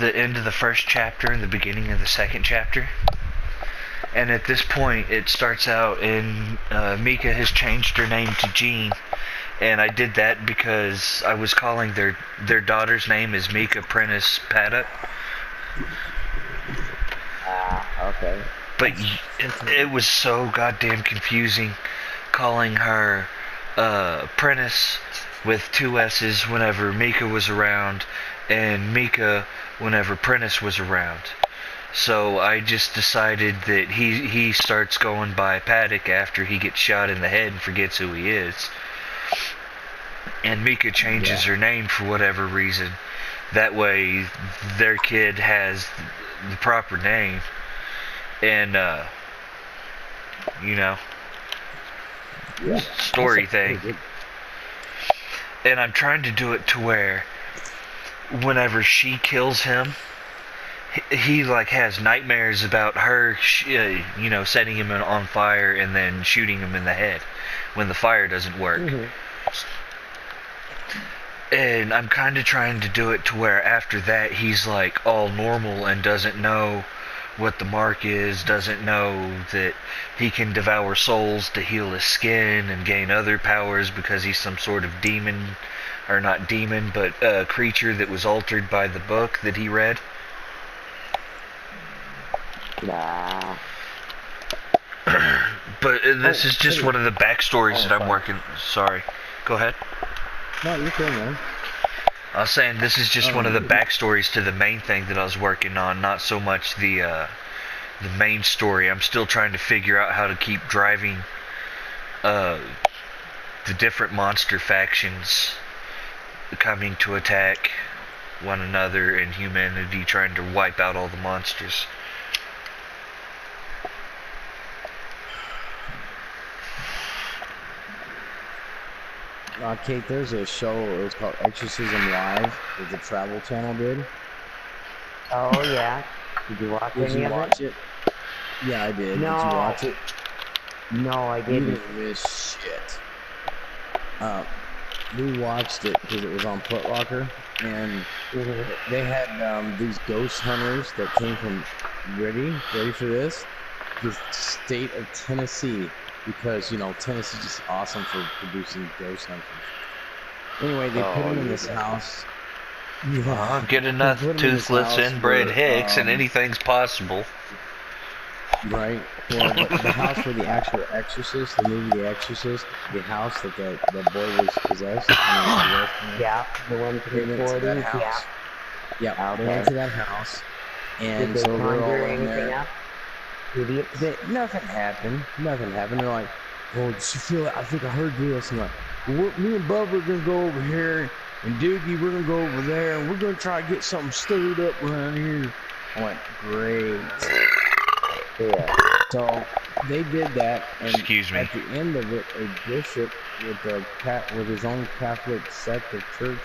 the end of the first chapter and the beginning of the second chapter. And at this point, it starts out in Mika has changed her name to Jean, and I did that because I was calling their daughter's name is Mika Prentice Paddock. Okay. But it was so goddamn confusing calling her Prentice with 2 S's whenever Mika was around, and Mika whenever Prentice was around. So I just decided that he starts going by Paddock after he gets shot in the head and forgets who he is. And Mika changes her name for whatever reason. That way their kid has the proper name. And, story thing. And I'm trying to do it to where whenever she kills him, he like has nightmares about her, setting him on fire and then shooting him in the head when the fire doesn't work. And I'm kind of trying to do it to where after that he's like all normal and doesn't know what the mark is, doesn't know that he can devour souls to heal his skin and gain other powers because he's some sort of demon, or not demon, but creature that was altered by the book that he read. Nah. But this is just one of the backstories that I'm working. Sorry, go ahead. No, you're cool, man. I was saying this is just one of the backstories to the main thing that I was working on, not so much the main story. I'm still trying to figure out how to keep driving the different monster factions coming to attack one another and humanity, trying to wipe out all the monsters. Kate, there's a show, it was called Exorcism Live, that the Travel Channel did. Oh, yeah. Did you watch any of it? Did you watch it? Yeah, I did. No. Did you watch it? No, I You didn't. didn't miss shit. We watched it because it was on Foot Locker, and they had these ghost hunters that came from, ready for this? The state of Tennessee. Because, Tennessee's just awesome for producing ghost hunters. Anyway, they put him in this house. Yeah. Get enough toothless inbred hicks and anything's possible. Right. Well, the house where the actual Exorcist, the movie The Exorcist, the house that the boy was possessed. Yeah, the one from the 40s, yeah. Yeah, Okay. they went to that house. And Did they so they're all conjure in anything there. up? Idiots. Nothing happened. They're like, well, did you feel it? I think I heard this. I'm like, well, me and Bubba are going to go over here, and Doogie, we're going to go over there, and we're going to try to get something stirred up around here. I went, great. Yeah. So they did that, and Excuse me. at the end of it, a bishop with his own Catholic sect of church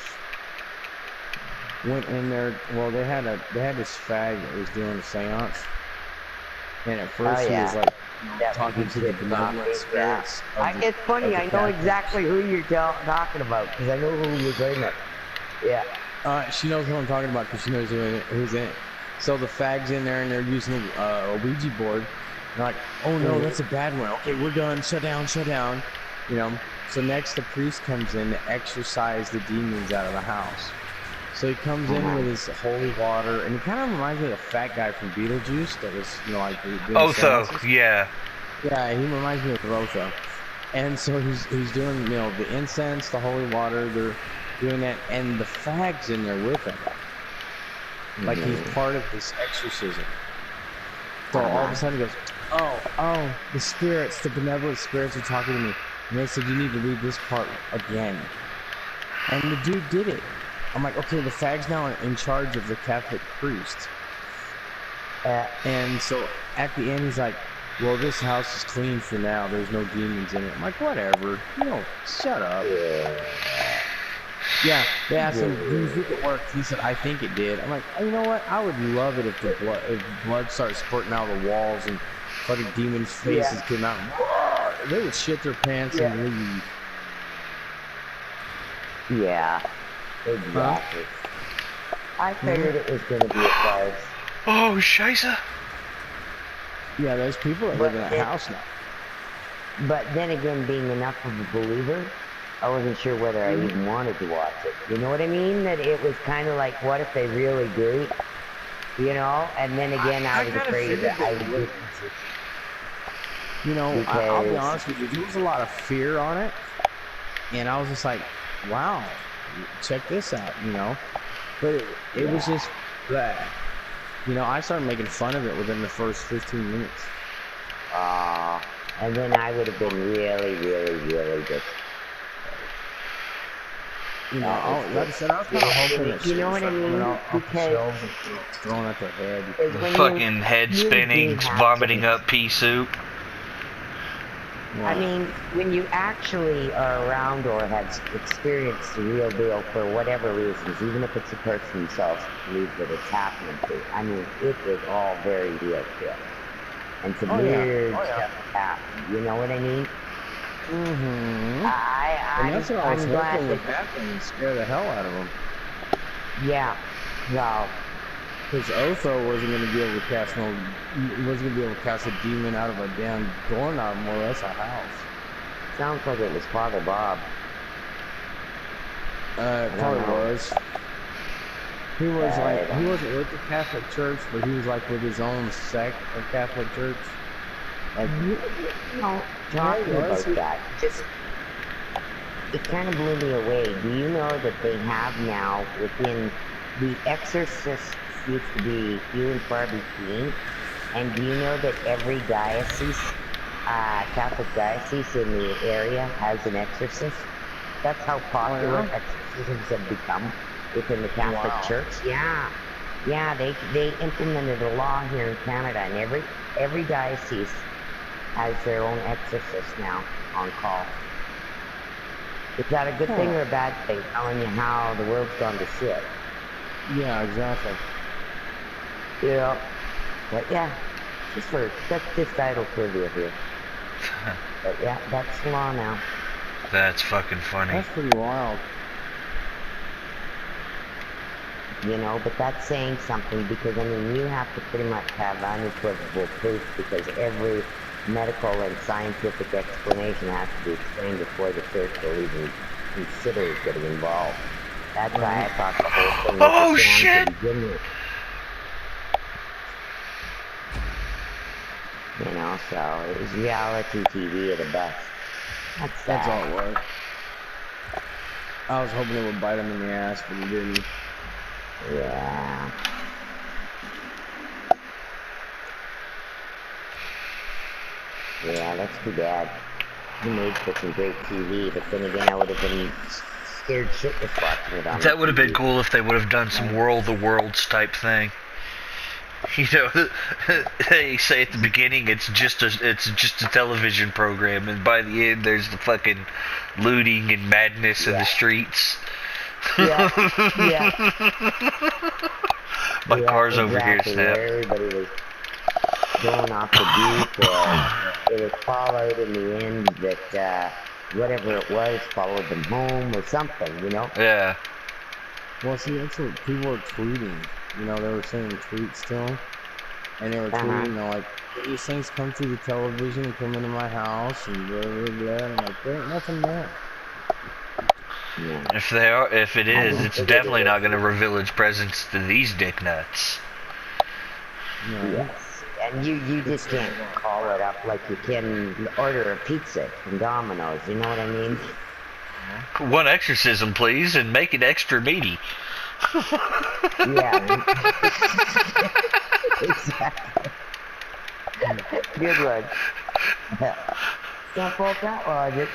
went in there. Well, they had this fag that was doing a seance. And at first he was like talking to the benevolent spirits. It's funny, I know exactly who you're talking about, because I know who was in it. Yeah. She knows who I'm talking about because she knows who's in it. So the fag's in there and they're using a Ouija board. They're like, oh no, that's a bad one. Okay, we're done. Shut down. So next the priest comes in to exorcise the demons out of the house. So he comes in with his holy water, and he kind of reminds me of the fat guy from Beetlejuice that was, doing Otho, seances. yeah. Yeah, he reminds me of Otho. And so he's doing, the incense, the holy water, they're doing that, and the fag's in there with him. Like he's part of this exorcism. So all of a sudden he goes, oh, the benevolent spirits are talking to me. And they said, you need to read this part again. And the dude did it. I'm like, okay, the fag's now in charge of the Catholic priest. And so at the end, he's like, well, this house is clean for now. There's no demons in it. I'm like, whatever. Shut up. Yeah, they asked him, do you think it worked? He said, I think it did. I'm like, you know what? I would love it if blood starts spurting out of the walls and fucking demons' faces came out. And, they would shit their pants and leave. Yeah. Exactly. I figured it was going to be a farce. Oh, Scheisse. Yeah, there's people that live in that house now. But then again, being enough of a believer, I wasn't sure whether I even wanted to watch it. You know what I mean? That it was kind of like, what if they really do? You know? And then again, I was afraid that I would. You know, I'll be honest with you, there was a lot of fear on it. And I was just like, wow, check this out, you know? But it was just that. You know, I started making fun of it within the first 15 minutes. And then I would have been really, really, really just. You know, like I said, I was kind of hoping that you know what I mean? Because thrown at their head. Fucking head spinning, vomiting up pea soup. Yeah. I mean, when you actually are around or have experienced the real deal for whatever reasons, even if it's a person themselves believes that it's happening to, I mean, it is all very real shit. And some weird stuff happen. You know what I mean? Mm-hmm. And that's what I was hoping would happen and scare the hell out of them. Yeah. Well, because Otho wasn't going to be able to cast a demon out of a damn doorknob, more or less a house. Sounds like it was Father Bob. It probably was. He was he wasn't with the Catholic Church, but he was like with his own sect of Catholic Church. Like, you know, talking about that, just, it kind of blew me away. Do you know that they have now, within, The Exorcist used to be few and far between, and do you know that every diocese, Catholic diocese in the area has an exorcist? That's how popular exorcisms have become within the Catholic Church. Yeah. Yeah, they implemented a law here in Canada, and every diocese has their own exorcist now on call. Is that a good thing or a bad thing? Telling you how the world's gone to shit. Yeah, exactly. Yeah. But yeah, that's just idle trivia here. But yeah, that's the law now. That's fucking funny. That's pretty wild. You know, but that's saying something, because I mean, you have to pretty much have unequivocal proof, because every medical and scientific explanation has to be explained before the church will even consider getting involved. That's why I thought the whole thing was a scam to begin with. You know, so it was reality TV at the best. That's all it was. I was hoping it would bite him in the ass, but it didn't. Yeah. Yeah, that's too bad. He made for some great TV, but then again, I would have been scared shitless watching it on That would have been cool if they would have done some World of the Worlds type thing. You know, they say at the beginning it's just a television program, and by the end there's the fucking looting and madness in the streets. Yeah. My car's over here, Snap. Everybody was going off the deep. It was followed in the end that whatever it was followed them home or something, you know? Yeah. Well, see, that's what people were tweeting. You know, they were sending tweets to them, and they were tweeting, you know, like, these things come through the television and come into my house, and blah, blah, blah, and I'm like, there ain't nothing there. Yeah. If it is, it's definitely not going to reveal its presence to these dick nuts. No. Yes, and you just can't call it up like you can order a pizza from Domino's, you know what I mean? One exorcism, please, and make it extra meaty. Yeah. Exactly. Good one. Can't fault that logic.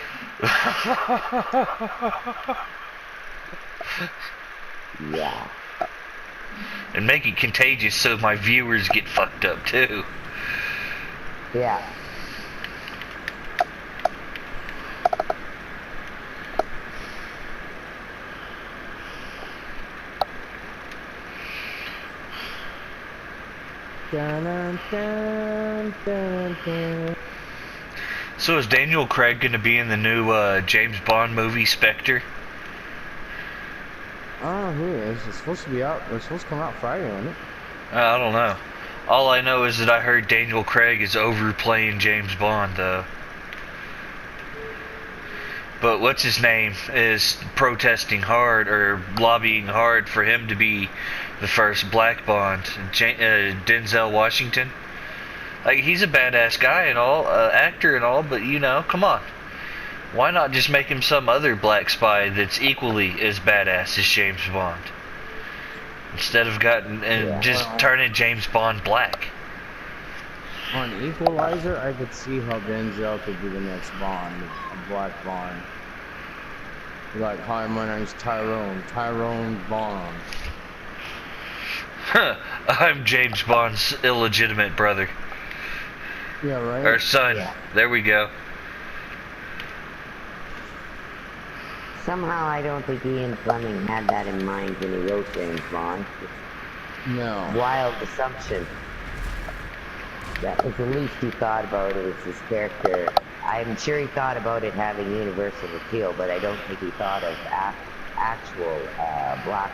Yeah. And make it contagious so my viewers get fucked up too. Yeah. Dun, dun, dun, dun. So is Daniel Craig going to be in the new James Bond movie, Spectre? don't know who it is. It's supposed to be out. It's supposed to come out Friday, isn't it? I don't know. All I know is that I heard Daniel Craig is overplaying James Bond, though. But what's his name is protesting hard or lobbying hard for him to be the first black Bond, Denzel Washington. Like, he's a badass guy and all, actor and all, but you know, come on. Why not just make him some other black spy that's equally as badass as James Bond? Instead of turning James Bond black. On Equalizer, I could see how Denzel could be the next Bond, a black Bond. Like, hi, my name's Tyrone Bond. I'm James Bond's illegitimate brother. Yeah, right? Or son. Yeah. There we go. Somehow I don't think Ian Fleming had that in mind when he wrote James Bond. No. Wild assumption. That was the least he thought about it was his character. I'm sure he thought about it having universal appeal, but I don't think he thought of actual black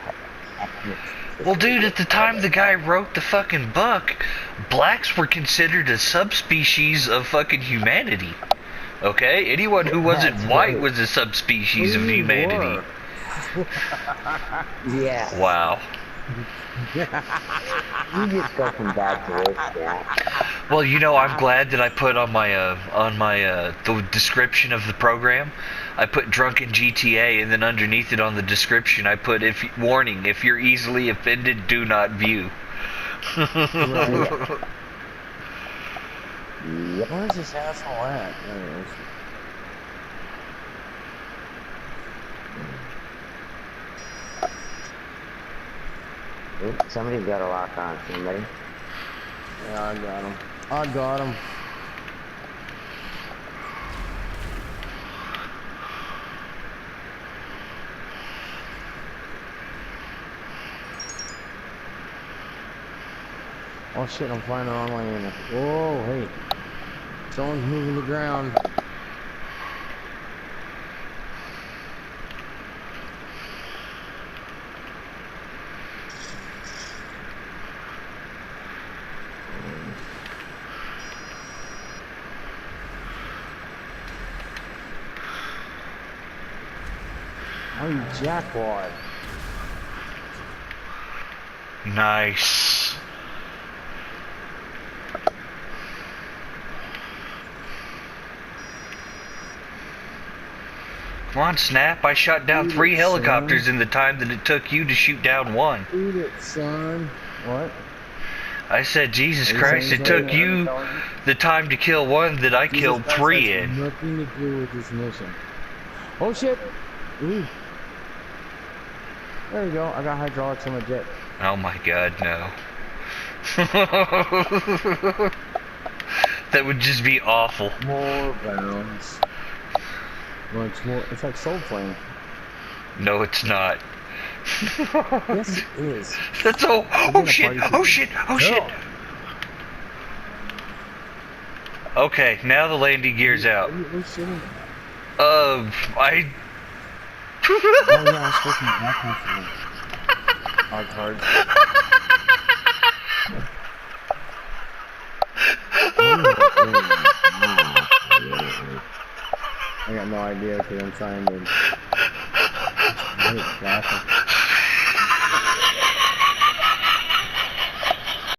ethnic. Well, dude, at the time the guy wrote the fucking book, blacks were considered a subspecies of fucking humanity. Okay? Anyone who wasn't white was a subspecies of humanity. Yeah. Wow. You just go from bad to worse, yeah. Well, you know, I'm glad that I put on my the description of the program, I put drunken GTA, and then underneath it on the description I put warning, if you're easily offended, do not view. Right. Where's this asshole at? There it is. Oops, somebody's got a lock on somebody. Yeah, I got him. I got him. Oh shit, I'm flying the wrong way. Whoa, hey. Someone's moving the ground. Oh, you jackwad. Nice. Come on, Snap. I shot down 3 helicopters in the time that it took you to shoot down 1. Eat it, son. What? I said, Jesus Christ, it took you the time to kill 1 that I killed 3 in. Nothing to do with this mission. Oh shit! Ooh. There you go. I got hydraulics on my jet. Oh my God, no. That would just be awful. More rounds. Well, it's more. It's like Soul Flame. No, it's not. Yes, it is. That's all. Oh shit! Oh shit! Oh shit! Okay, now the landing gear's out. I. Oh yeah, I was supposed to be back hard cards. I got no idea because I'm trying to hit traffic.